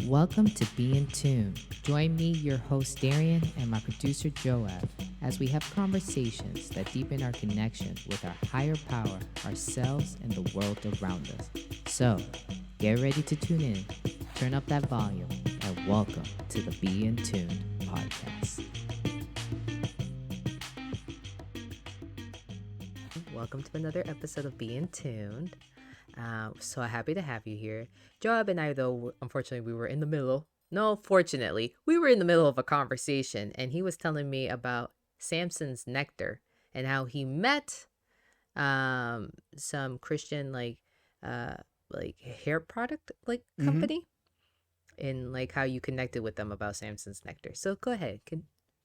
Welcome to Be in Tune. Join me, your host Darian, and my producer Joab, as we have conversations that deepen our connection with our higher power, ourselves, and the world around us. So, get ready to tune in, turn up that volume, and welcome to the Be in Tune podcast. Welcome to another episode of Be in Tune. So happy to have you here. Joab and I, though, unfortunately, we were in the middle. No, fortunately, we were in the middle of a conversation, and he was telling me about Samson's nectar and how he met some Christian like hair product hmm company, and like how you connected with them about Samson's nectar. So go ahead,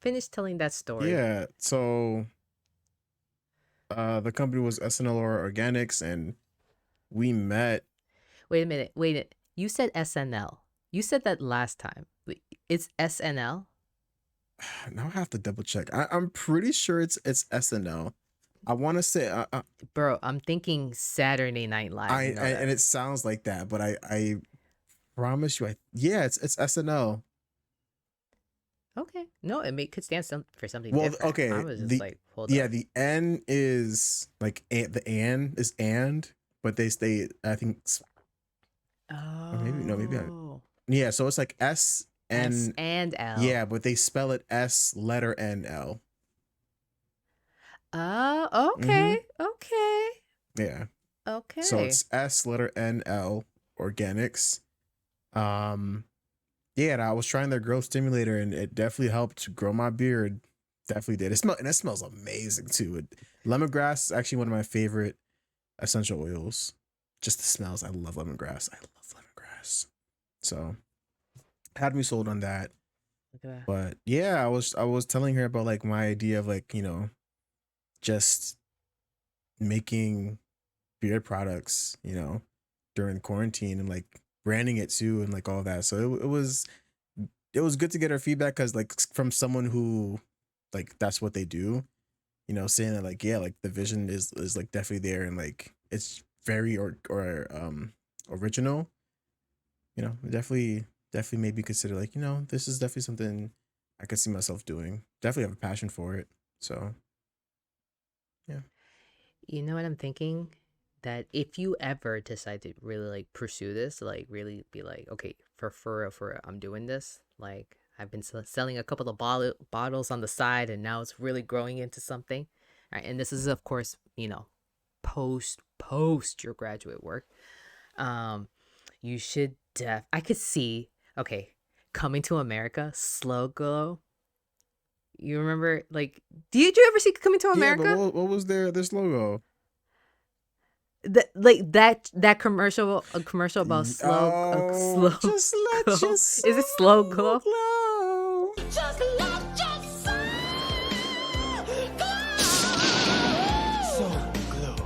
finish telling that story. Yeah. So the company was SNL Organics, and we met. Wait a minute. You said SNL. You said that last time. It's SNL. Now I have to double check. I'm pretty sure it's SNL. I want to say Bro, I'm thinking Saturday Night Live. You know that. and it sounds like that, but I promise you, yeah, it's SNL. Okay. No, could stand for something Well, different. I okay, was just like, hold yeah, up. the N is like the and is but they stay. I think or maybe no, maybe Oh. yeah. So it's like S S N. and L. Yeah, but they spell it S letter N L. Oh, Mm-hmm. okay. Okay. Yeah. So Okay. it's S letter N L Organics. Yeah, and I was trying their growth stimulator, and it definitely helped grow my beard. Definitely did. It smells amazing too. Lemongrass is actually one of my favorite essential oils. Just the smells. I love lemongrass. I love lemongrass. So had me sold on that. Look at that. But yeah, I was telling her about like my idea of like, just making beard products, during quarantine and like branding it too and like all that. So it was good to get her feedback because like from someone who like that's what they do, saying that like yeah, like the vision is like definitely there and like it's very original. Definitely made me consider like this is definitely something I could see myself doing. Definitely have a passion for it. So yeah. You know what I'm thinking? That if you ever decide to really like pursue this, like really be like, okay, for real, I'm doing this. Like I've been selling a couple of bottles on the side, and now it's really growing into something. All right, and this is of course, post your graduate work. Um, you should I could see, okay, Coming to America, Slow Glow. You remember, like, did you ever see Coming to Yeah, but America? what was this logo? That commercial, a commercial about Oh, slow just let glow. your Is it Slow soul Glow? glow. Just let your soul glow.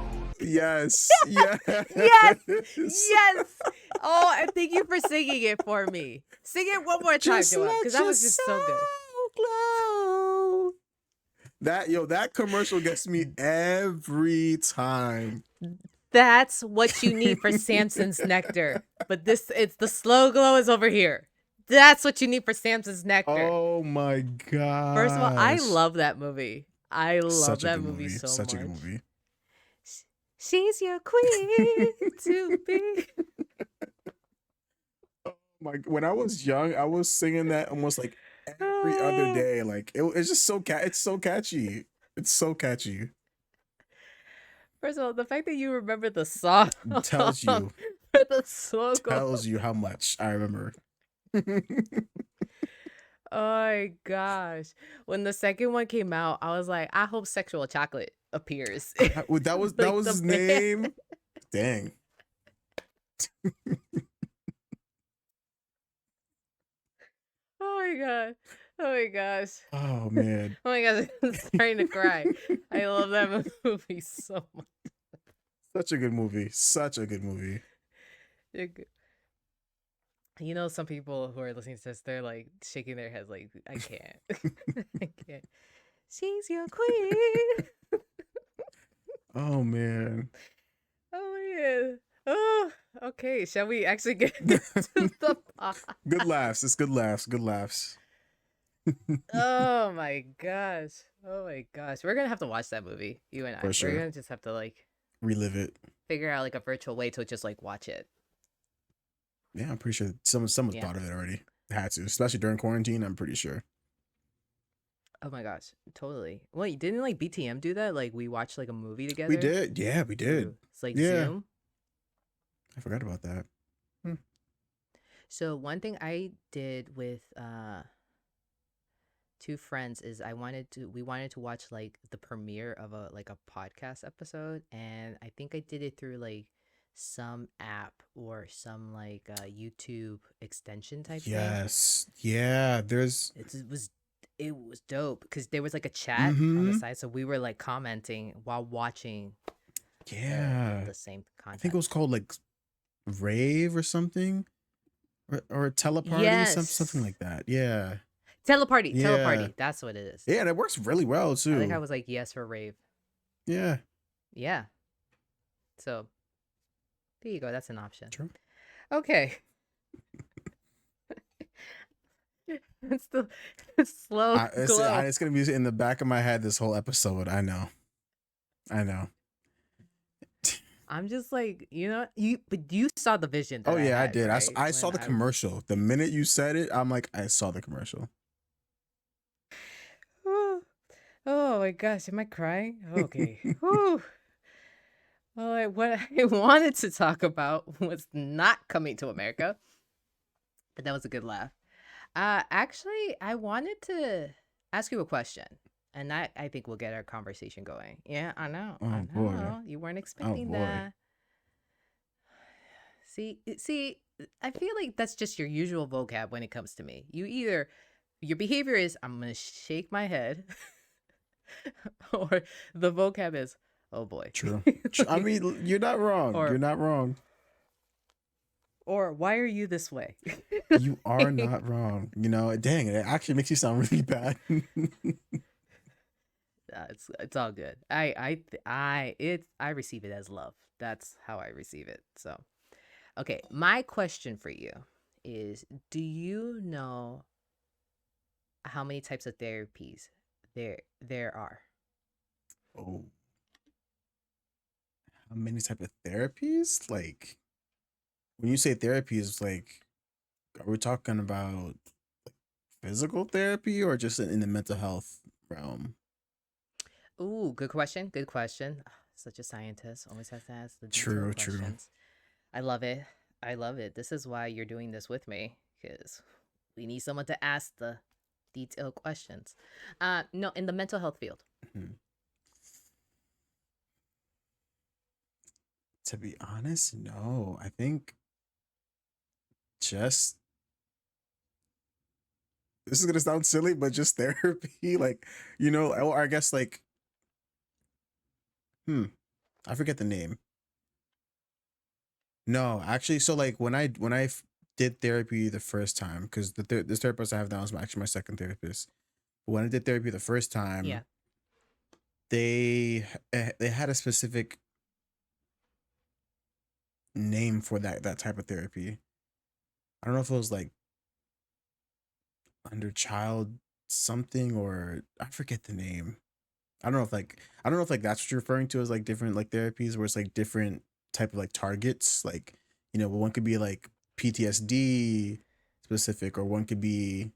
Yes, yes, Yes, yes. Oh, and thank you for singing it for me. Sing it one more time, Just Joab, let because that your was just so good. soul glow. That commercial gets me every time. That's what you need for Samson's nectar. But it's the Slow Glow is over here. That's what you need for Samson's nectar. Oh my First of all, I gosh. love that movie. I love Such a that good movie movie. so Such a good much. movie. She's your queen to be. When I was young, I was singing that almost like every other day. Like it's just it's so catchy. It's so catchy. First of all, the fact that you remember the song Tells you for the Slow Glow. tells you how much I remember. Oh my gosh. When the second one came out, I was like, I hope Sexual Chocolate appears. That was Like the his band. name. Dang. Oh my god. Oh my gosh. Oh man. Oh my gosh. I'm starting to cry. I love that movie so much. Such a good movie. Such a good movie. You know, some people who are listening to this, they're like shaking their heads like, I can't. I can't. She's your queen. Oh man. Oh yeah. Oh, okay. Shall we actually get into the pod? Good laughs. It's good laughs. Good laughs. Oh my gosh. Oh my gosh. We're gonna have to watch that movie, you and I. For We're sure. gonna just have to like Relive it. figure out like a virtual way to just like watch it. Yeah, I'm pretty sure someone Yeah. thought of it already. Had to, especially during quarantine. I'm pretty sure. Oh my gosh. Totally. Wait, didn't like BTM do that? Like we watched like a movie together? We did. Yeah, we did. It's like Yeah. Zoom. I forgot about that. So one thing I did with two friends is we wanted to watch like the premiere of a podcast episode, and I think I did it through like some app or some like YouTube extension type thing. Yes. Yeah. There's. It was dope because there was like a chat on the side, so we were like commenting while watching Yeah. the same content. I think it was called like Rave or something, or Teleparty, Yes. something like that. Yeah. Teleparty. Yeah. Teleparty. That's what it is. Yeah, and it works really well I too. think I was like yes for rave. Yeah. Yeah. So there you go. That's an option. True. Okay. It's the slow glow. It's gonna be in the back of my head this whole episode. I know. I'm just like, but you saw the vision. That Oh yeah, I had, did. right? I saw the commercial. The minute you said it, I'm like, I saw the commercial. Oh my gosh, am I crying? Okay. Whew. Well, what I wanted to talk about was not coming to America, but that was a good laugh. Actually, I wanted to ask you a question, and I think we'll get our conversation going. Yeah, I know. Oh, I know. boy. You weren't expecting boy. that. See, I feel like that's just your usual vocab when it comes to me. Your behavior is, I'm going to shake my head, or the vocab is, oh boy. True. I mean, you're not wrong. You're not wrong. Or why are you this way? You are not wrong. Dang, it actually makes you sound really bad. It's all good. I receive it as love. That's how I receive it. So, okay, my question for you is, do you know how many types of therapies there are? Oh. How many type of therapies? Like, when you say therapies, like, are we talking about physical therapy or just in the mental health realm? Ooh, good question. Good question. Such a scientist. Always has to ask the True. detailed questions. I love it. I love it. This is why you're doing this with me, because we need someone to ask the detailed questions. No, in the mental health field. Mm-hmm. To be honest, no. I think just, this is gonna sound silly, but just therapy, like, or I guess like, I forget the name. No, actually, so like when I did therapy the first time, because this therapist I have now is actually my second therapist. When I did therapy the first time, Yeah. they had a specific name for that type of therapy. I don't know if it was like under child something, or I forget the name. I don't know if that's what you're referring to as like different like therapies where it's like different type of like targets, like, one could be like PTSD specific, or one could be,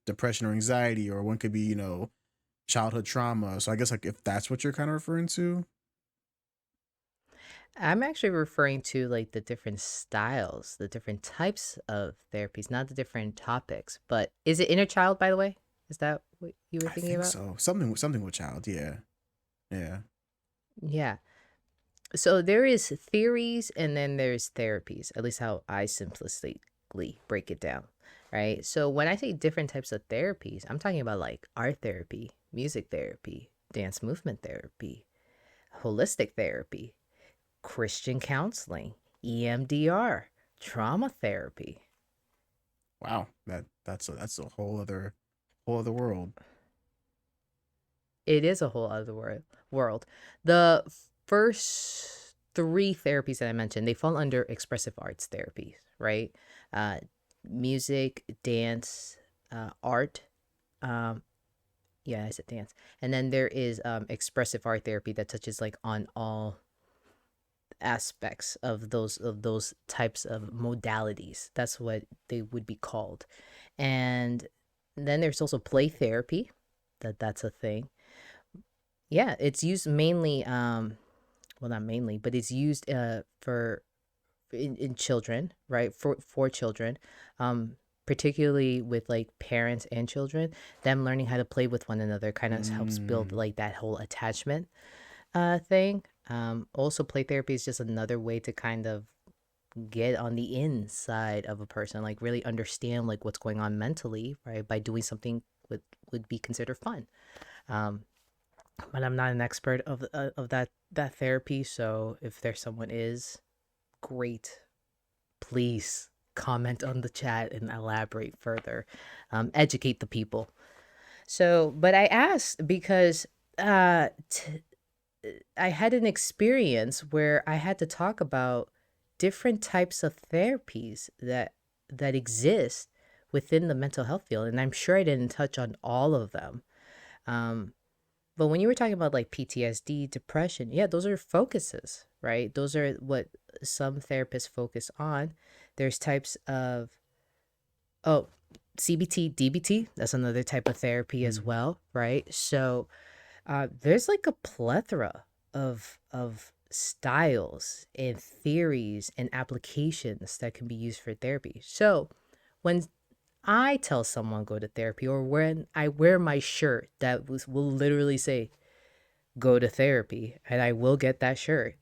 depression or anxiety, or one could be, childhood trauma. So I guess like if that's what you're kind of referring to. I'm actually referring to like the different styles, the different types of therapies, not the different topics. But is it inner child, by the way? Is that what you were I thinking think about? so. Something with child. Yeah. Yeah. So there is theories and then there's therapies, at least how I simplistically break it down, right? So when I say different types of therapies, I'm talking about like art therapy, music therapy, dance movement therapy, holistic therapy, Christian counseling, EMDR, trauma therapy. Wow. That's a whole other world. It is a whole other world. The first three therapies that I mentioned, they fall under expressive arts therapies, right? Uh, music, dance, art. Um, yeah, I said dance. And then there is expressive art therapy that touches like on all aspects of those types of modalities. That's what they would be called. And then there's also play therapy. That's a thing. Yeah, it's used mainly well, not mainly, but it's used for in children, right? For children, particularly with like parents and children, them learning how to play with one another kind of helps build Mm. like that whole attachment thing. Also, play therapy is just another way to kind of get on the inside of a person, like really understand like what's going on mentally, right? By doing something would be considered fun. Um, but I'm not an expert of that therapy, so if there's someone is great, please comment on the chat and elaborate further, educate the people. So, but I asked because I had an experience where I had to talk about different types of therapies that exist within the mental health field, and I'm sure I didn't touch on all of them. Um, but when you were talking about like PTSD, depression, yeah, those are focuses, right? Those are what some therapists focus on. There's types of, oh, CBT, DBT, that's another type of therapy as Mm. well, right? So there's like a plethora of styles and theories and applications that can be used for therapy. So when I tell someone go to therapy, or when I wear my shirt that will literally say go to therapy, and I will get that shirt,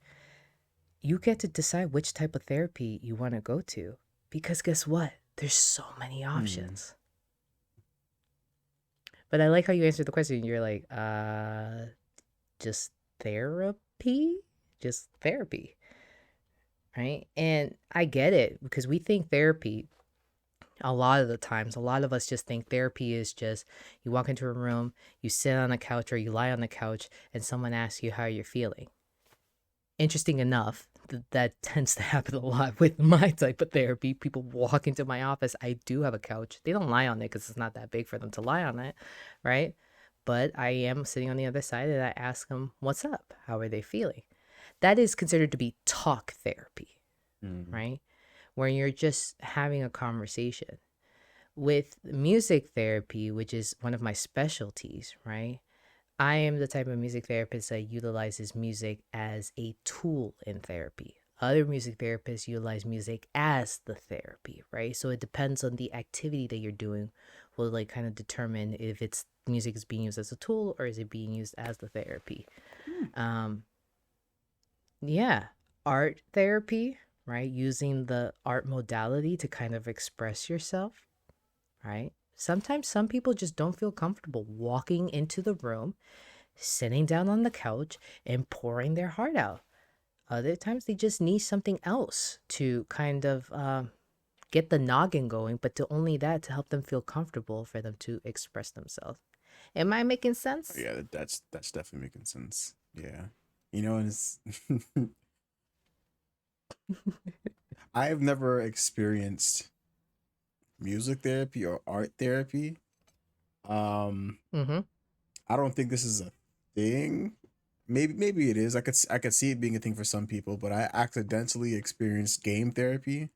you get to decide which type of therapy you want to go to. Because guess what? There's so many Mm. options. But I like how you answered the question. You're like, just therapy? Just therapy, right? And I get it because we think therapy, a lot of the times, a lot of us just think therapy is just you walk into a room, you sit on a couch or you lie on the couch, and someone asks you how you're feeling. Interesting enough, that tends to happen a lot with my type of therapy. People walk into my office. I do have a couch. They don't lie on it because it's not that big for them to lie on it, right? But I am sitting on the other side and I ask them, what's up? How are they feeling? That is considered to be talk therapy, Mm. right? Where you're just having a conversation. With music therapy, which is one of my specialties, right? I am the type of music therapist that utilizes music as a tool in therapy. Other music therapists utilize music as the therapy, right? So it depends on the activity that you're doing, will like kind of determine if it's music is being used as a tool or is it being used as the therapy. Mm. Um, yeah, art therapy, right? Using the art modality to kind of express yourself, right? Sometimes some people just don't feel comfortable walking into the room, sitting down on the couch, and pouring their heart out. Other times they just need something else to kind of get the noggin going, but to only that to help them feel comfortable for them to express themselves. Am I making sense? Yeah, that's definitely making sense. Yeah, and it's I've never experienced music therapy or art therapy. Um, Mm-hmm. I don't think this is a thing. Maybe it is. I could see it being a thing for some people, but I accidentally experienced game therapy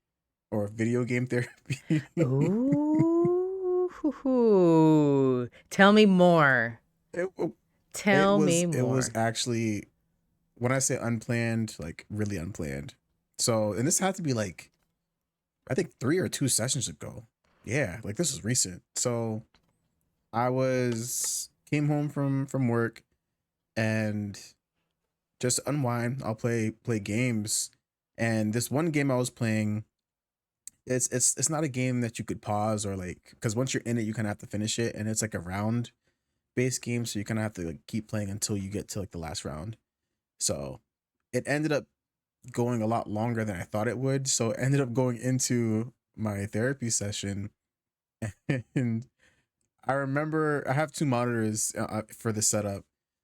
or video game therapy. Ooh, tell me more. it, it Tell was me it was more. actually, when I say unplanned, like really unplanned. So, and this had to be like, I think 3 or 2 sessions ago. Yeah, like this was recent. So I was came home from work and just unwind. I'll play games, and this one game I was playing, it's not a game that you could pause or like, because once you're in it, you kind of have to finish it, and it's like a round based game, so you kind of have to like keep playing until you get to like the last round. So it ended up going a lot longer than I thought it would. So it ended up going into my therapy session, and I remember I have two monitors for the setup.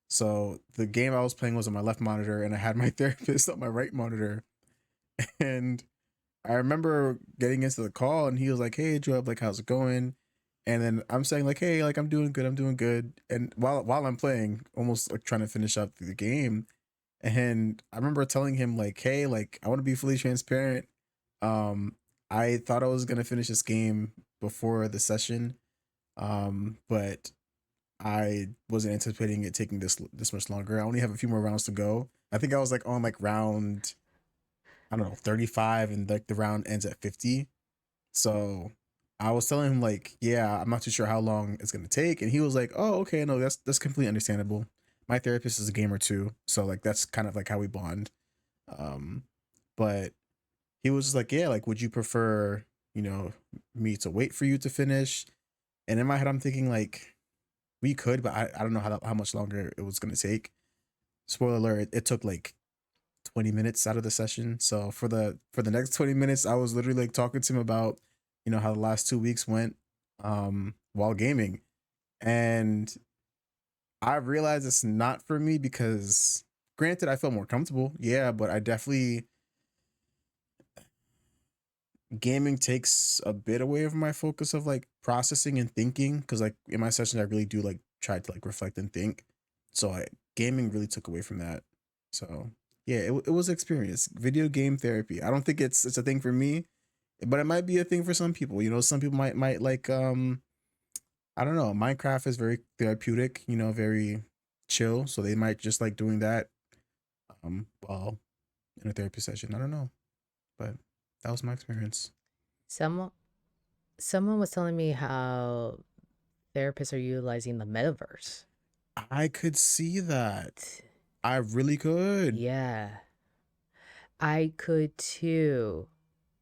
So the game I was playing was on my left monitor, and I had my therapist on my right monitor. And I remember getting into the call, and he was like, "Hey, Joab, like, how's it going?" And then I'm saying like, "Hey, like, I'm doing good, I'm doing good." And while I'm playing, almost like trying to finish up the game, and I remember telling him like, "Hey, like, I want to be fully transparent. Um, I thought I was gonna finish this game before the session, but I wasn't anticipating it taking this much longer. I only have a few more rounds to go. I think I was like on like round, I don't know, 35, and like the round ends at 50. So I was telling him like, yeah, I'm not too sure how long it's gonna take, and he was like, oh, okay, no, that's completely understandable. My therapist is a gamer too, so like that's kind of like how we bond. Um, but he was just like, yeah, like, would you prefer, me to wait for you to finish? And in my head, I'm thinking like, we could, but I don't know how much longer it was gonna take. Spoiler alert, it took like 20 minutes out of the session. So for the next 20 minutes, I was literally like talking to him about, how the last 2 weeks went while gaming. And I realized it's not for me because granted I felt more comfortable. Yeah, but I definitely gaming takes a bit away from my focus of like processing and thinking, because like in my sessions I really do like try to like reflect and think. So gaming really took away from that. So yeah, it was an experience. Video game therapy. I don't think it's a thing for me, but it might be a thing for some people. Some people might like I don't know. Minecraft is very therapeutic. Very chill. So they might just like doing that while in a therapy session. I don't know, but that was my experience. Someone someone was telling me how therapists are utilizing the metaverse. I could see that. I really could. Yeah, I could too.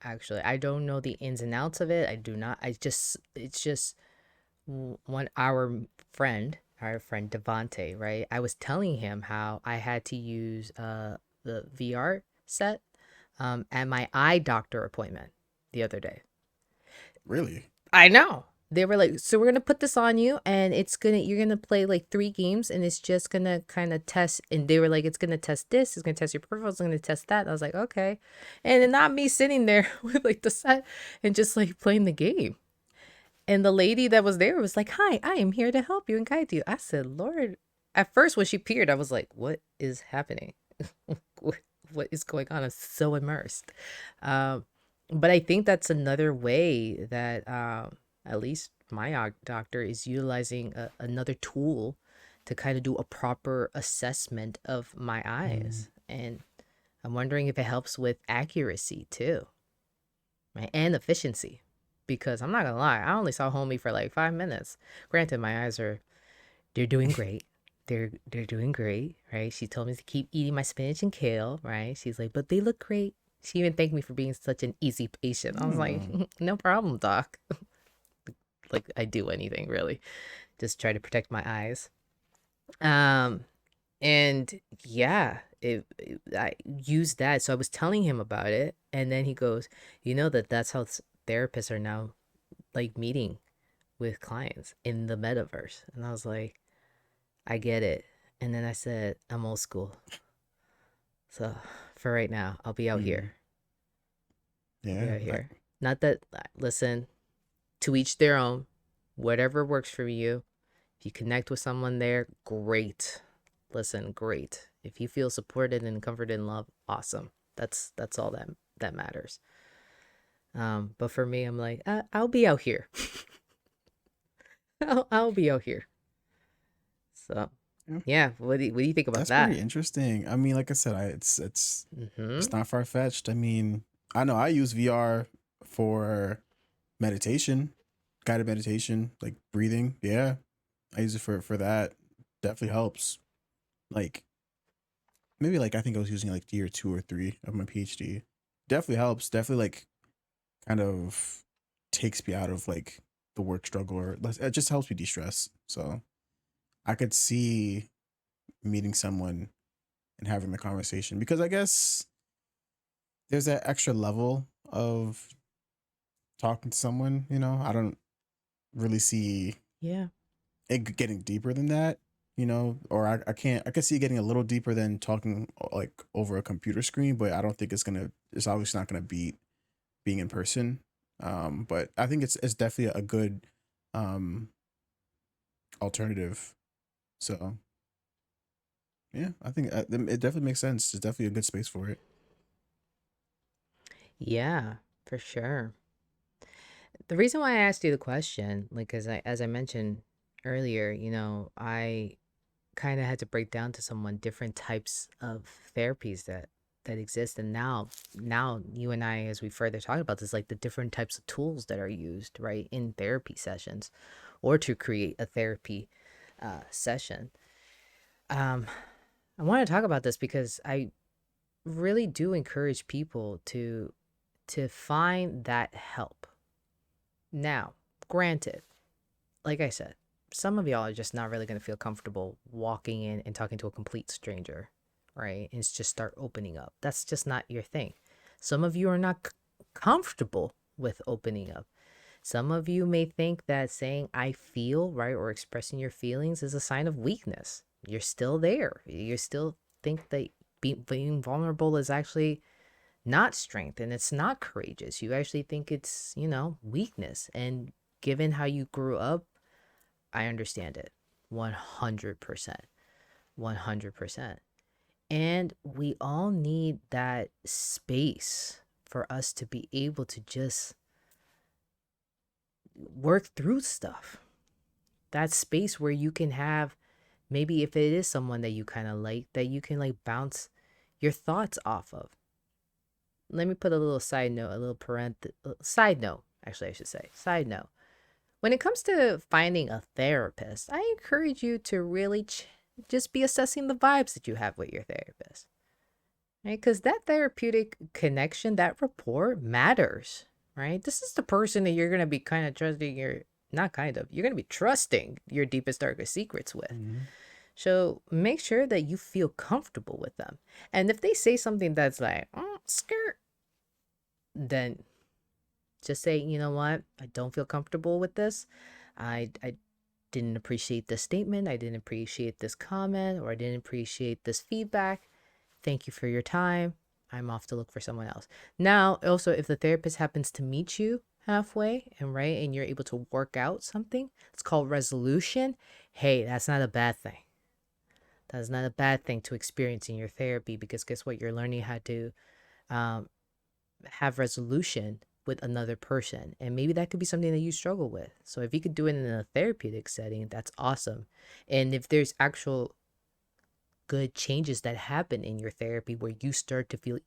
Actually, I don't know the ins and outs of it. I do not. It's just one our friend Devante, right? I was telling him how I had to use the VR set at my eye doctor appointment the other day. Really? I know. They were like, so we're gonna put this on you, and you're gonna play like 3 games, and it's just gonna kind of test. And they were like, it's gonna test this, it's gonna test your peripherals, it's gonna test that. And I was like, okay, and then not me sitting there with like the set and just like playing the game. And the lady that was there was like, hi, I am here to help you and guide you. I said, Lord. At first, when she peered, I was like, what is happening? what, what is going on? I'm so immersed. Um, but I think that's another way that at least my doctor is utilizing another tool to kind of do a proper assessment of my Mm. eyes. And I'm wondering if it helps with accuracy too, right? And efficiency. Because I'm not gonna lie, I only saw homie for like 5 minutes. Granted, my eyes are they're doing great. They're doing great, right? She told me to keep eating my spinach and kale, right? She's like, but they look great. She even thanked me for being such an easy patient. I was like, Oh. no problem, doc. Like I do anything really. Just try to protect my eyes. Um, and yeah, I used that. So I was telling him about it, and then he goes, that's how therapists are now like meeting with clients in the metaverse. And I was like, I get it. And then I said, I'm old school. So for right now, I'll be out Mm. here. I'll be Yeah. out here. Not that, listen, to each their own, whatever works for you. If you connect with someone there, great. Listen, great. If you feel supported and comforted and loved, awesome. That's all that matters. But for me, I'm like, I'll be out here. I'll be out here. So, Yeah. yeah. What do you think about That's that? pretty interesting. I mean, like I said, it's Mm-hmm. not far fetched. I mean, I know I use VR for meditation, guided meditation, like breathing. Yeah, I use it for that. Definitely helps. Like maybe like I think I was using like year 2 or 3 of my PhD. Definitely helps. Definitely like kind of takes me out of like the work struggle, or it just helps me de-stress. So I could see meeting someone and having the conversation, because I guess there's that extra level of talking to someone. I don't really see Yeah. it getting deeper than that. or I can see it getting a little deeper than talking like over a computer screen, but I don't think it's obviously not gonna beat being in person. But I think it's definitely a good um alternative. So yeah, I think it definitely makes sense. It's definitely a good space for it. Yeah, for sure. The reason why I asked you the question, like, as I mentioned earlier, I kind of had to break down to someone different types of therapies that exist, and now you and I, as we further talk about this, like the different types of tools that are used, right, in therapy sessions, or to create a therapy session. Um, I want to talk about this because I really do encourage people to find that help. Now, granted, like I said, some of y'all are just not really going to feel comfortable walking in and talking to a complete stranger, right? And it's just start opening up. That's just not your thing. Some of you are not comfortable with opening up. Some of you may think that saying I feel, right, or expressing your feelings is a sign of weakness. You're still there. You still think that being vulnerable is actually not strength and it's not courageous. You actually think it's, weakness. And given how you grew up, I understand it 100%. 100%. And we all need that space for us to be able to just work through stuff. That space where you can have, maybe if it is someone that you kind of like, that you can like bounce your thoughts off of. Let me put a little side note, a little side note, actually, I should say, side note. When it comes to finding a therapist, I encourage you to really just be assessing the vibes that you have with your therapist, right? Because that therapeutic connection, that rapport matters, right? This is the person that you're going to be kind of trusting not kind of, you're going to be trusting your deepest, darkest secrets with. Mm-hmm. So make sure that you feel comfortable with them. And if they say something that's like, skirt, then just say, you know what, I don't feel comfortable with this. I didn't appreciate this statement. I didn't appreciate this comment, or I didn't appreciate this feedback. Thank you for your time. I'm off to look for someone else. Now, also, if the therapist happens to meet you halfway and you're able to work out something, it's called resolution. Hey, that's not a bad thing. That's not a bad thing to experience in your therapy, because guess what? You're learning how to um, have resolution with another person, and maybe that could be something that you struggle with. So if you could do it in a therapeutic setting, that's awesome. And if there's actual good changes that happen in your therapy where you start to feel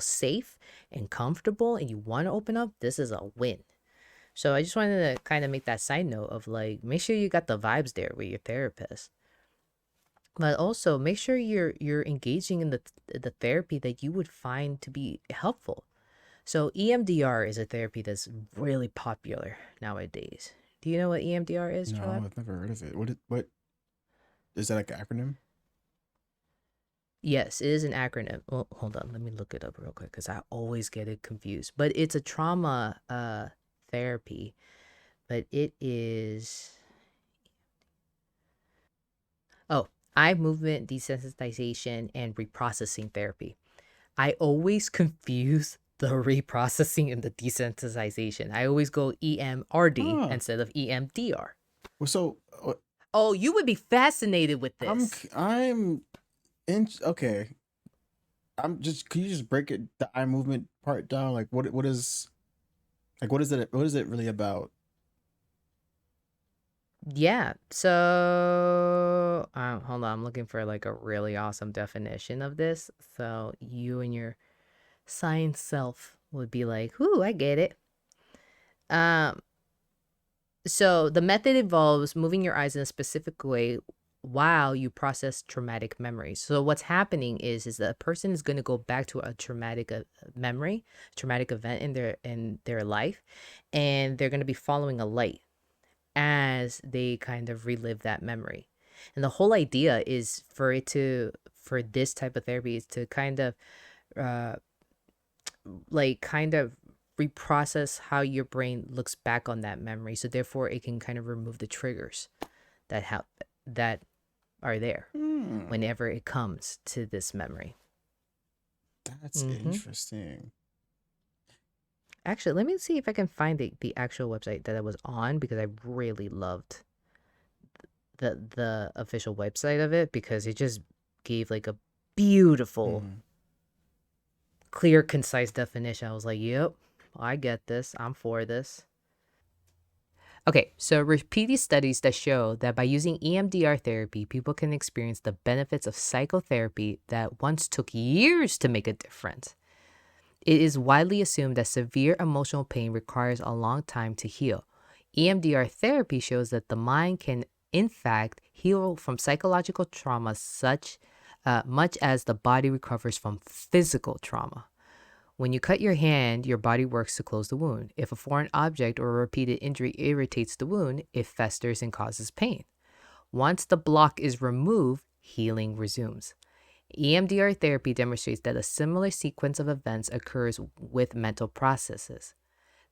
safe and comfortable and you want to open up, this is a win. So I just wanted to kind of make that side note of like, make sure you got the vibes there with your therapist, but also make sure you're engaging in the therapy that you would find to be helpful. So EMDR is a therapy that's really popular nowadays. Do you know what EMDR is, No, Joab? I've never heard of it. What is that, like an acronym? Yes, it is an acronym. Well, hold on, let me look it up real quick because I always get it confused. But it's a trauma therapy. But it is eye movement desensitization and reprocessing therapy. I always confuse the reprocessing and the desensitization. I always go EMRD Ah, instead of EMDR. well, so Oh, you would be fascinated with this. I'm in. Okay, I'm just. Can you just break the eye movement part down? Like, what is like what is it really about? Yeah. So, hold on. I'm looking for like a really awesome definition of this. So you and your science self would be like, "Ooh, I get it." Um, so the method involves moving your eyes in a specific way while you process traumatic memories. So what's happening is that a person is going to go back to a traumatic memory, traumatic event in their life, and they're going to be following a light as they kind of relive that memory. And the whole idea is for this type of therapy is to kind of uh kind of reprocess how your brain looks back on that memory. So therefore it can kind of remove the triggers that that are there Hmm, whenever it comes to this memory. that's interesting. Actually, let me see if I can find the actual website that I was on, because I really loved the official website of it, because it just gave like a beautiful, Mm. clear, concise definition. I was like, yep, I get this. I'm for this. Okay, so repeated studies that show that by using EMDR therapy, people can experience the benefits of psychotherapy that once took years to make a difference. It is widely assumed that severe emotional pain requires a long time to heal. EMDR therapy shows that the mind can, in fact, heal from psychological trauma much as the body recovers from physical trauma. When you cut your hand, your body works to close the wound. If a foreign object or a repeated injury irritates the wound, it festers and causes pain. Once the block is removed, healing resumes. EMDR therapy demonstrates that a similar sequence of events occurs with mental processes.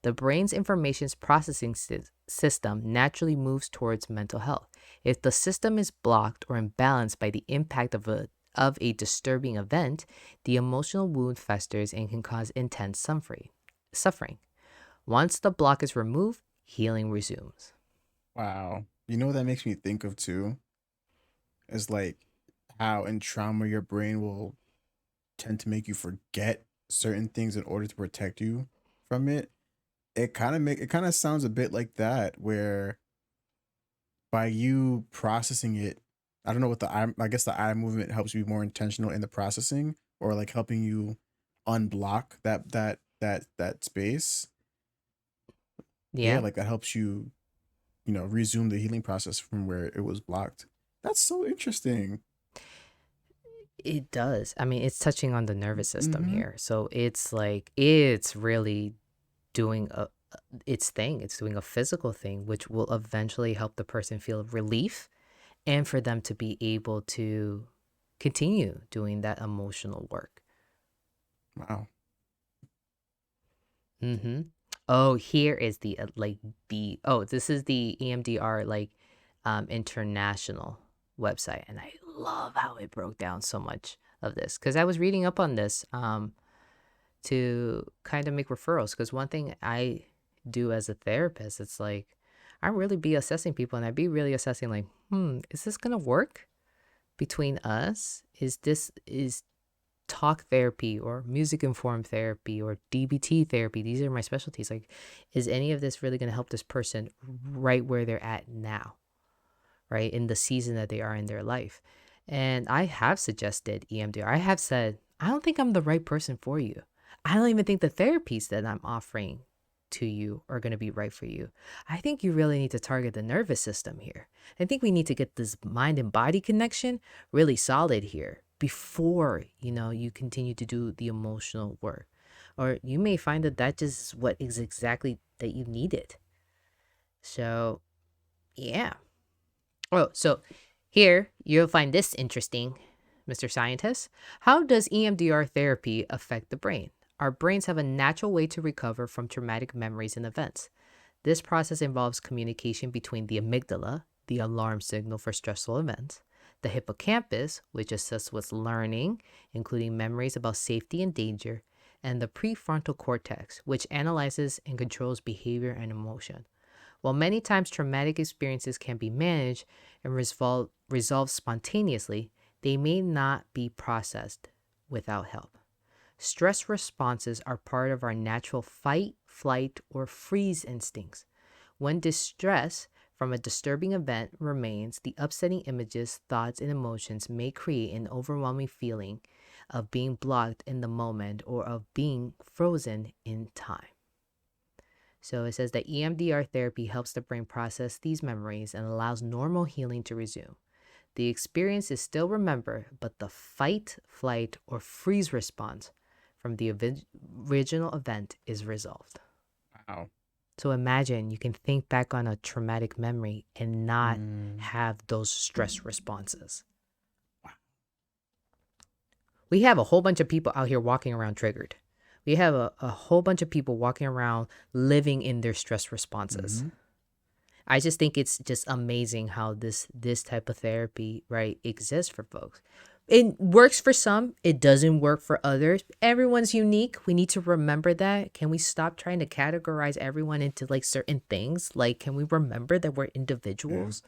The brain's information processing system naturally moves towards mental health. If the system is blocked or imbalanced by the impact of a disturbing event, the emotional wound festers and can cause intense suffering. Once the block is removed, healing resumes. Wow. You know what that makes me think of too? Is like how in trauma your brain will tend to make you forget certain things in order to protect you from it. It kind of sounds a bit like that, where by you processing it, I don't know what I guess the eye movement helps you be more intentional in the processing, or like helping you unblock that space. Yeah, Yeah, like that helps you, resume the healing process from where it was blocked. That's so interesting. it does. I mean, it's touching on the nervous system Mm-hmm. here. So it's like, it's really doing its thing. It's doing a physical thing, which will eventually help the person feel relief, and for them to be able to continue doing that emotional work. Wow. Mm-hmm. Oh, here is the this is the EMDR international website, and I love how it broke down so much of this, because I was reading up on this to kind of make referrals, because one thing I do as a therapist, it's like I really be assessing people, and I'd be really assessing like, is this gonna work between us? Is talk therapy or music informed therapy or DBT therapy, these are my specialties, like, is any of this really going to help this person right where they're at now, right in the season that they are in their life? And I have suggested EMDR. I have said, I don't think I'm the right person for you. I don't even think the therapies that I'm offering to you are going to be right for you. I think you really need to target the nervous system here. I think we need to get this mind and body connection really solid here before, you continue to do the emotional work. Or you may find that that just is what is exactly that you needed. So, yeah. Oh, so here you'll find this interesting, Mr. Scientist. How does EMDR therapy affect the brain? Our brains have a natural way to recover from traumatic memories and events. This process involves communication between the amygdala, the alarm signal for stressful events, the hippocampus, which assists with learning, including memories about safety and danger, and the prefrontal cortex, which analyzes and controls behavior and emotion. While many times traumatic experiences can be managed and resolved spontaneously, they may not be processed without help. Stress responses are part of our natural fight, flight, or freeze instincts. When distress from a disturbing event remains, the upsetting images, thoughts, and emotions may create an overwhelming feeling of being blocked in the moment or of being frozen in time. So it says that EMDR therapy helps the brain process these memories and allows normal healing to resume. The experience is still remembered, but the fight, flight, or freeze response from the original event is resolved. Wow. So imagine you can think back on a traumatic memory and not Mm. have those stress responses. We have a whole bunch of people out here walking around triggered. We have a whole bunch of people walking around living in their stress responses. Mm-hmm. I just think it's just amazing how this type of therapy, right, exists for folks. It works for some, it doesn't work for others. Everyone's unique. We need to remember that. Can we stop trying to categorize everyone into like certain things? Like, can we remember that we're individuals?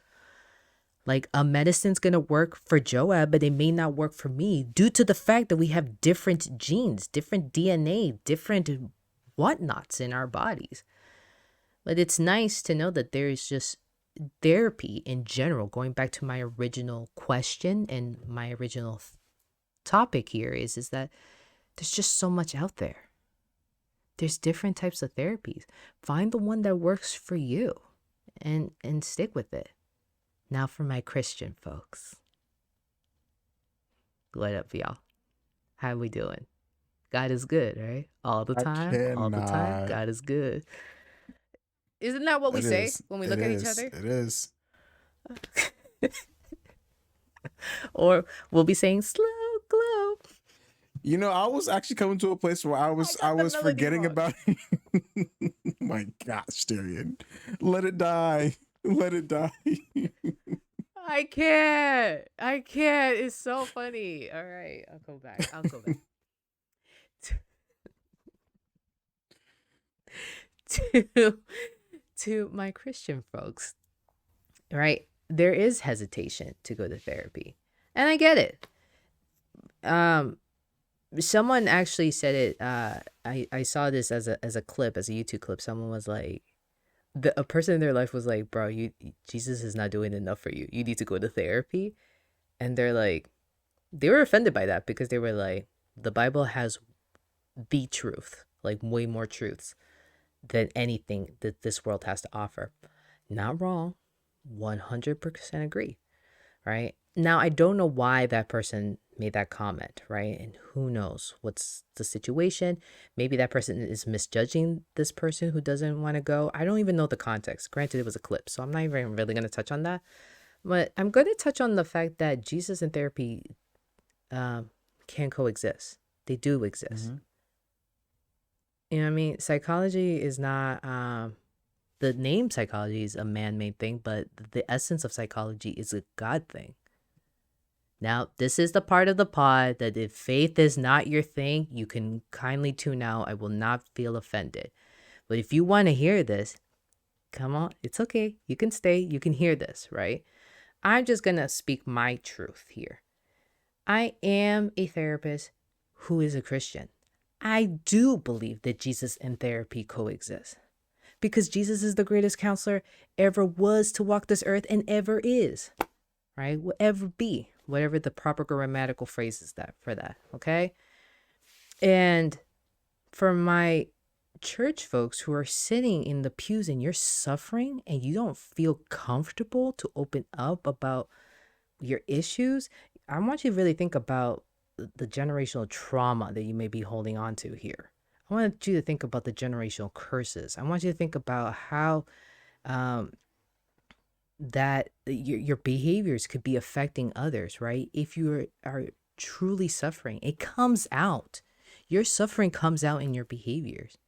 Like, a medicine's gonna work for Joab, but it may not work for me due to the fact that we have different genes, different DNA, different whatnots in our bodies. But it's nice to know that there is just therapy in general. Going back to my original question and my original topic here is that there's just so much out there. There's different types of therapies. Find the one that works for you and stick with it. Now for my Christian folks. What up, y'all? How we doing? God is good, right? All the I time, all the time. cannot. God is good. Isn't that what we It say is. when we It look at each is. other? It is. Or we'll be saying slow glow. You know, I was actually coming to a place where I got the was melody forgetting wrong. about. My gosh, Darian, let it die. Let it die. I can't. It's so funny. All right, I'll go back. To my Christian folks, right? There is hesitation to go to therapy, and I get it. Someone actually said it. I saw this as a clip, as a YouTube clip. Someone was like, a person in their life was like, "Bro, Jesus is not doing enough for you. You need to go to therapy." And they're like, they were offended by that because they were like, the Bible has the truth, like way more truths than anything that this world has to offer. Not wrong. 100% agree. Right? Now, I don't know why that person made that comment, right? And who knows what's the situation. Maybe that person is misjudging this person who doesn't want to go. I don't even know the context. Granted, it was a clip, so I'm not even really going to touch on that. But I'm going to touch on the fact that Jesus and therapy can coexist. They do exist. Mhm. You know what I mean? Psychology is not, the name psychology is a man-made thing, but the essence of psychology is a God thing. Now, this is the part of the pod that if faith is not your thing, you can kindly tune out. I will not feel offended. But if you want to hear this, come on. It's okay. You can stay. You can hear this, right? I'm just going to speak my truth here. I am a therapist who is a Christian. I do believe that Jesus and therapy coexist because Jesus is the greatest counselor ever was to walk this earth and ever is, right? Will ever be, whatever the proper grammatical phrase is that for that, okay? And for my church folks who are sitting in the pews and you're suffering and you don't feel comfortable to open up about your issues, I want you to really think about the generational trauma that you may be holding on to here. I want you to think about the generational curses. I want you to think about how that your behaviors could be affecting others, right? If you are truly suffering, it comes out. Your suffering comes out in your behaviors.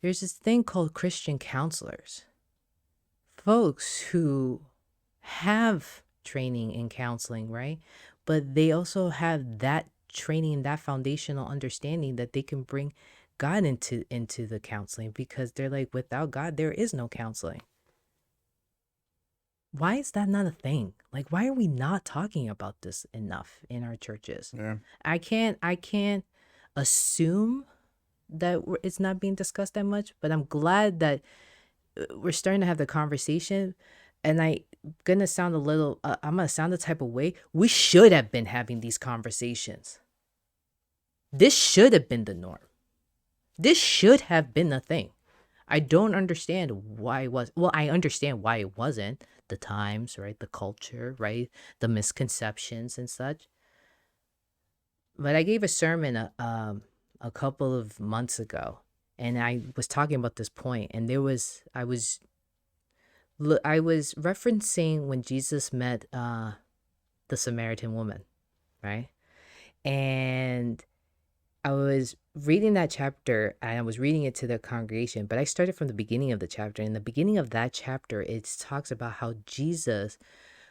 There's this thing called Christian counselors, folks who have training in counseling, right? But they also have that training and that foundational understanding that they can bring God into the counseling, because they're like, without God, there is no counseling. Why is that not a thing? Like, why are we not talking about this enough in our churches? Yeah. I can't assume that it's not being discussed that much, but I'm glad that we're starting to have the conversation. And I'm gonna sound the type of way. We should have been having these conversations. This should have been the norm. This should have been the thing. I don't understand why it was. Well, I understand why it wasn't. The times, right? The culture, right? The misconceptions and such. But I gave a sermon a couple of months ago, and I was talking about this point, and I was referencing when Jesus met the Samaritan woman, right? And I was reading that chapter and I was reading it to the congregation, but I started from the beginning of the chapter. In the beginning of that chapter, it talks about how Jesus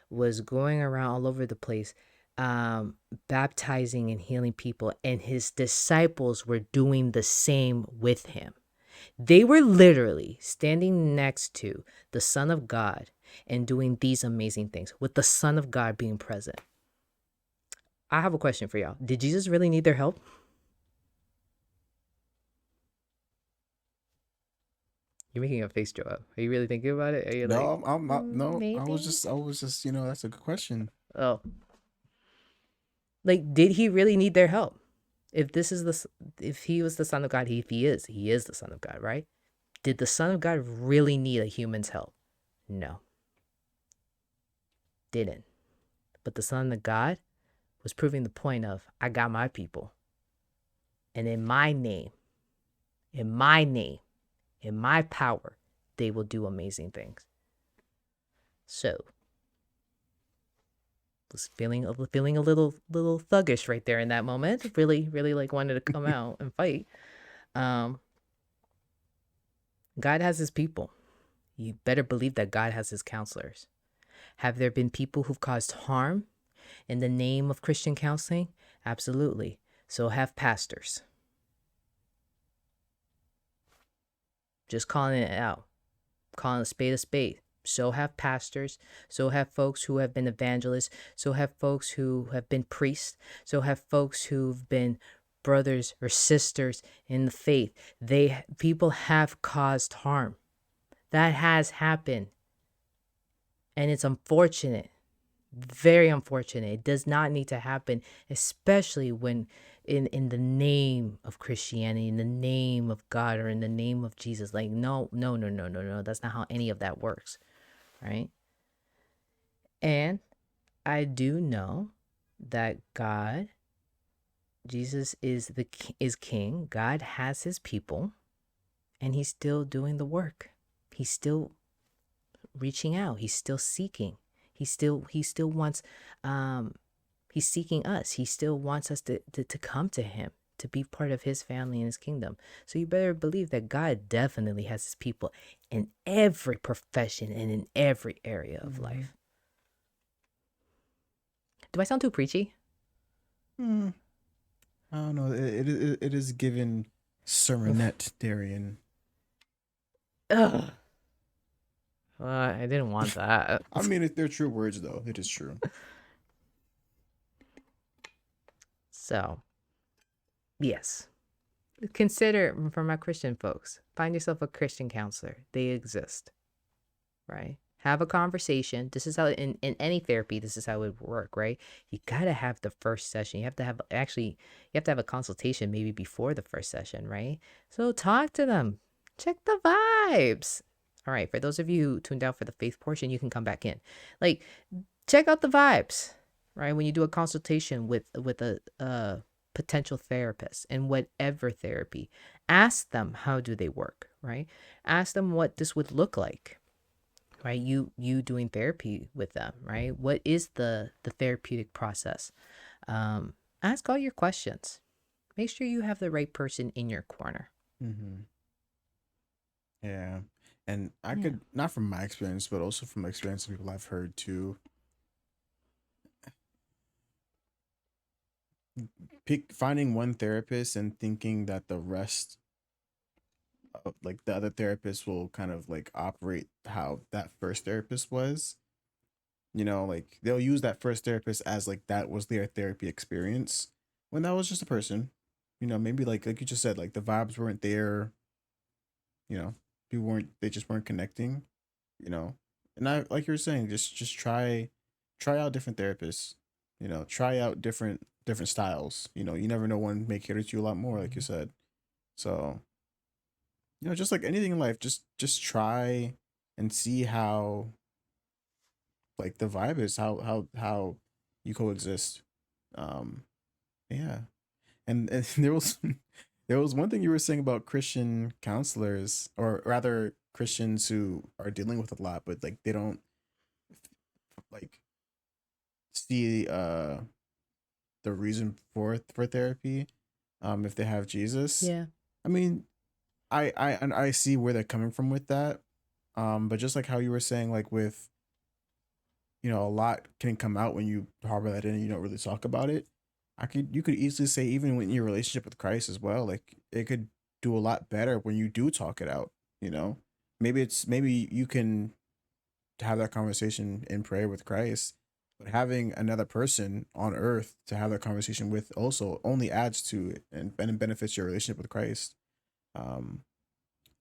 was going around all over the place, um, baptizing and healing people, and his disciples were doing the same with him. They were literally standing next to the Son of God and doing these amazing things with the Son of God being present. I have a question for y'all. Did Jesus really need their help? You're making a face, Joab. Are you really thinking about it? Are you like, No, I'm not. No, I maybe? was just, you know, that's a good question. Oh, like, did he really need their help? If this is if he was the Son of God, he is the Son of God, right? Did the Son of God really need a human's help? No, didn't. But the Son of God was proving the point of, I got my people. And in my name, in my name, in my power, they will do amazing things. So, was feeling a little thuggish right there in that moment. Really, really like wanted to come out and fight. God has his people. You better believe that God has his counselors. Have there been people who've caused harm in the name of Christian counseling? Absolutely. So have pastors. Just calling it out. Calling a spade a spade. So have pastors. So have folks who have been evangelists. So have folks who have been priests. So have folks who've been brothers or sisters in the faith. People have caused harm. That has happened. And it's unfortunate. Very unfortunate. It does not need to happen, especially when in the name of Christianity, in the name of God, or in the name of Jesus. Like, no. That's not how any of that works, right? And I do know that God, Jesus is king. God has his people, and he's still doing the work. He's still reaching out. He's still seeking. He still wants, he's seeking us. He still wants us to come to him, to be part of his family and his kingdom. So you better believe that God definitely has his people in every profession and in every area of life. Do I sound too preachy? I don't know. It is given sermonette, Darian. Ugh. I didn't want that. I mean, they're true words, though. It is true. So, yes. Consider, for my Christian folks, find yourself a Christian counselor. They exist, right? Have a conversation. This is how, in any therapy, this is how it would work, right? You got to have the first session. You have to have a consultation maybe before the first session, right? So talk to them. Check the vibes. All right, for those of you who tuned out for the faith portion, you can come back in. Like, check out the vibes, right? When you do a consultation with a potential therapist in whatever therapy, ask them how do they work, right? Ask them what this would look like, right? You doing therapy with them, right? What is the therapeutic process? Ask all your questions. Make sure you have the right person in your corner. Mm-hmm. Yeah. And I could, not from my experience, but also from the experience of people I've heard too, finding one therapist and thinking that the rest of, like, the other therapists will kind of like operate how that first therapist was. You know, like they'll use that first therapist as like that was their therapy experience when that was just a person. You know, maybe like you just said, like the vibes weren't there. You know, they just weren't connecting. You know, and I, like you were saying, just try out different therapists. You know, try out different styles. You know, you never know, one may cater to you a lot more, like you said. So, you know, just like anything in life, just try and see how, like, the vibe is, how you coexist. Um, yeah. And there was one thing you were saying about Christian counselors, or rather Christians who are dealing with a lot, but like they don't like see the reason for therapy. if they have Jesus. Yeah. I mean, I see where they're coming from with that. But just like how you were saying, like with, a lot can come out when you harbor that in and you don't really talk about it. You could easily say even in your relationship with Christ as well, like it could do a lot better when you do talk it out, you know? Maybe you can have that conversation in prayer with Christ, but having another person on earth to have that conversation with also only adds to it and benefits your relationship with Christ. Um,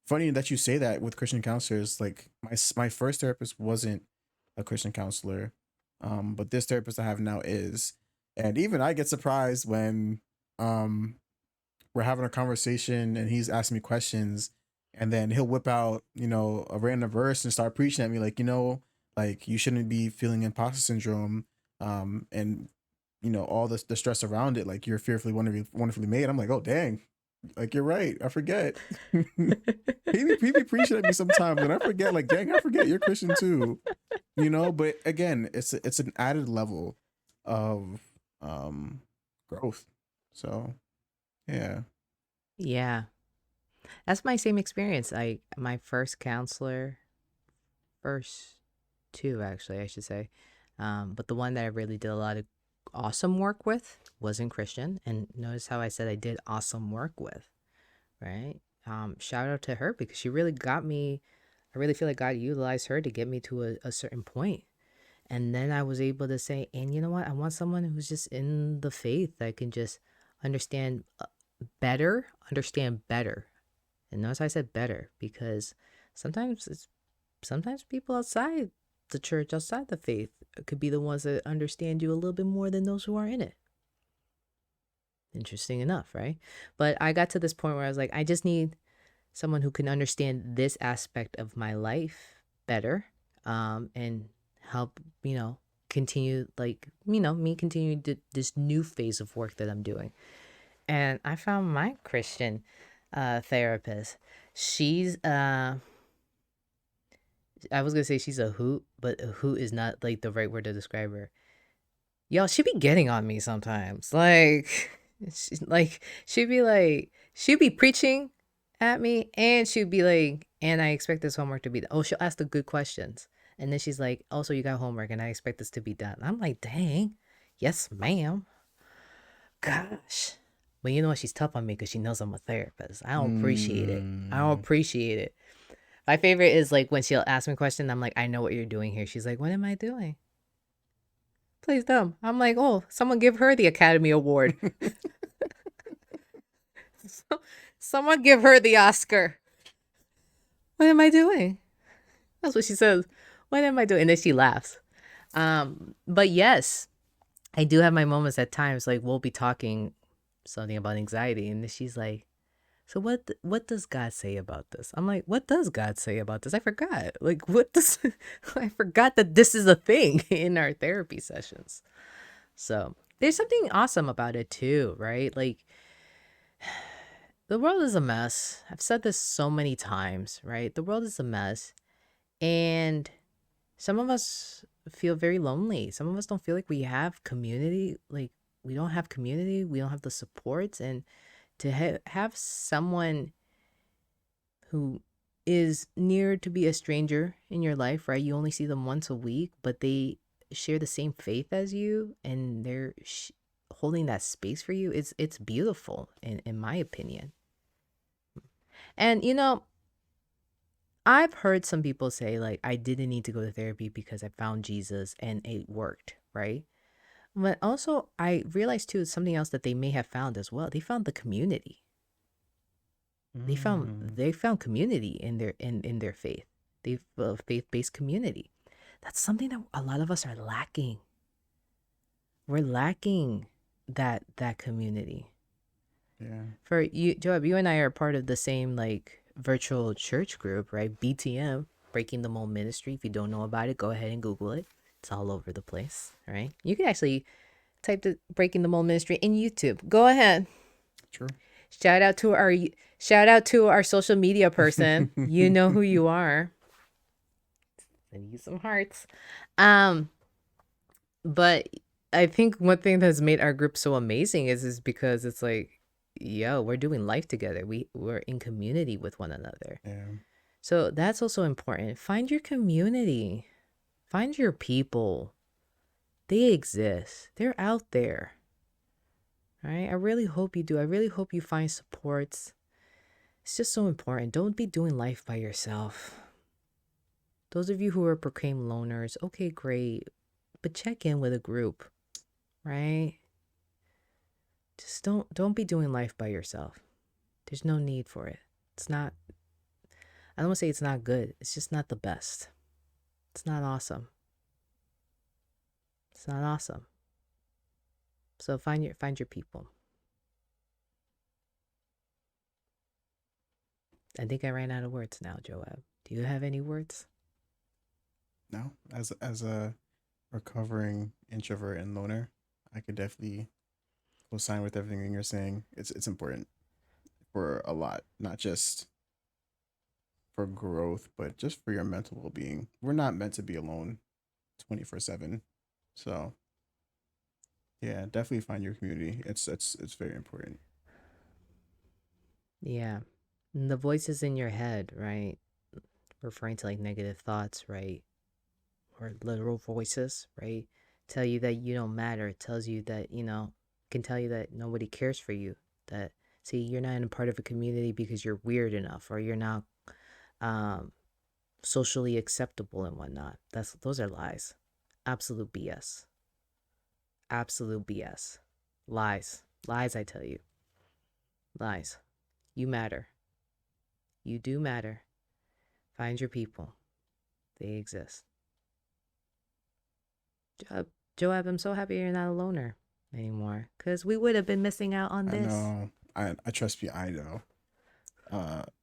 Funny that you say that with Christian counselors. Like my first therapist wasn't a Christian counselor, but this therapist I have now is, and even I get surprised when um we're having a conversation and he's asking me questions, and then he'll whip out a random verse and start preaching at me like like you shouldn't be feeling imposter syndrome, and all the stress around it, like you're fearfully wonderfully made. I'm like, oh dang, like you're right. I forget. He be preaching at me sometimes, and I forget. Like, dang, I forget you're Christian too. But again, it's an added level of growth. So yeah. Yeah. That's my same experience. My first counselor, first two actually, I should say. But the one that I really did a lot of awesome work with wasn't Christian. And notice how I said I did awesome work with, right? Shout out to her because she really got me. I really feel like God utilized her to get me to a certain point. And then I was able to say, and you know what? I want someone who's just in the faith that can just understand understand better. And notice I said better because sometimes people outside the church, outside the faith, could be the ones that understand you a little bit more than those who are in it. Interesting enough, right? But I got to this point where I was like, I just need someone who can understand this aspect of my life better, and help, continue, like, me continue this new phase of work that I'm doing. And I found my Christian therapist. She's I was gonna say she's a hoot, but a hoot is not like the right word to describe her. Y'all, she be getting on me sometimes. Like, she'd be preaching at me, and she'd be like, and I expect this homework to be done. Oh, she'll ask the good questions. And then she's like, also, you got homework, and I expect this to be done. I'm like, dang, yes, ma'am. Gosh. But you know what? She's tough on me because she knows I'm a therapist. I don't appreciate it. I don't appreciate it. My favorite is like when she'll ask me a question, I'm like, I know what you're doing here. She's like, what am I doing? Please dumb. I'm like, oh, someone give her the Academy Award. Someone give her the Oscar. What am I doing? That's what she says. What am I doing? And then she laughs. But yes, I do have my moments at times. Like we'll be talking something about anxiety, and then she's like, so what does God say about this? I'm like, what does God say about this? I forgot. Like, what does I forgot that this is a thing in our therapy sessions. So there's something awesome about it too, right? Like the world is a mess. I've said this so many times, right? The world is a mess. And some of us feel very lonely. Some of us don't feel like we have community. Like we don't have community. We don't have the supports. And to have someone who is near to be a stranger in your life, right? You only see them once a week, but they share the same faith as you, and they're holding that space for you. It's beautiful, in my opinion. And I've heard some people say like I didn't need to go to therapy because I found Jesus and it worked, right? But also I realized too something else that they may have found as well. They found the community. They found community in their faith. They've faith-based community. That's something that a lot of us are lacking. We're lacking that community. Yeah. For you, Joab, you and I are part of the same like virtual church group, right? BTM, Breaking the Mold Ministry. If you don't know about it, go ahead and Google it. It's all over the place, right? You can actually type the Breaking the Mold Ministry in YouTube. Go ahead. True. Shout out to our social media person. You know who you are. Send you some hearts. But I think one thing that's made our group so amazing is because it's like yo, we're doing life together. We're in community with one another. Yeah. So that's also important. Find your community. Find your people. They exist. They're out there. Right? I really hope you do. I really hope you find supports. It's just so important. Don't be doing life by yourself. Those of you who are proclaimed loners, okay, great. But check in with a group, right? Just don't be doing life by yourself. There's no need for it. It's not, I don't want to say it's not good. It's just not the best. It's not awesome. It's not awesome. So find your people. I think I ran out of words now, Joab. Do you have any words? No, as a recovering introvert and loner, I could definitely co-sign with everything you're saying. It's important for a lot, not just for growth, but just for your mental well-being. We're not meant to be alone 24/7. So yeah, definitely find your community. It's very important. Yeah. And the voices in your head, right? Referring to like negative thoughts, right? Or literal voices, right? Tell you that you don't matter. It tells you that, can tell you that nobody cares for you. That, see, you're not in a part of a community because you're weird enough or you're not socially acceptable and whatnot. Those are lies. Absolute BS. Absolute BS. Lies. Lies, I tell you. Lies. You matter. You do matter. Find your people. They exist. Joab, I'm so happy you're not a loner anymore. Because we would have been missing out on I this. know. I trust me. I know.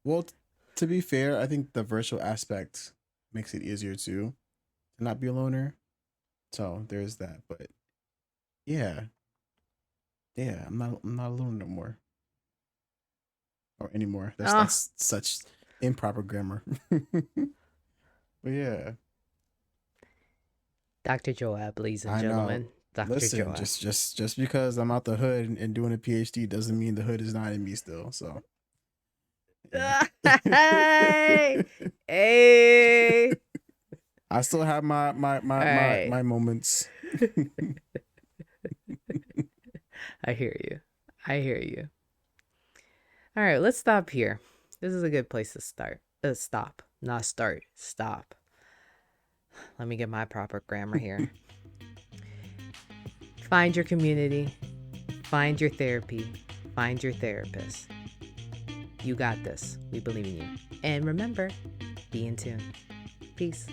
Well, to be fair, I think the virtual aspect makes it easier to not be a loner. So there's that. But yeah, I'm not alone no more or anymore. That's Oh, that's such improper grammar. But yeah, Dr. Joab, ladies and I know. gentlemen. Dr. Listen, Joab. just because I'm out the hood and doing a PhD doesn't mean the hood is not in me still. So yeah. Hey! Hey! I still have my All right. moments. I hear you. I hear you. All right, let's stop here. This is a good place to start. Stop. Not start. Stop. Let me get my proper grammar here. Find your community. Find your therapy. Find your therapist. You got this. We believe in you. And remember, be in tune. Peace.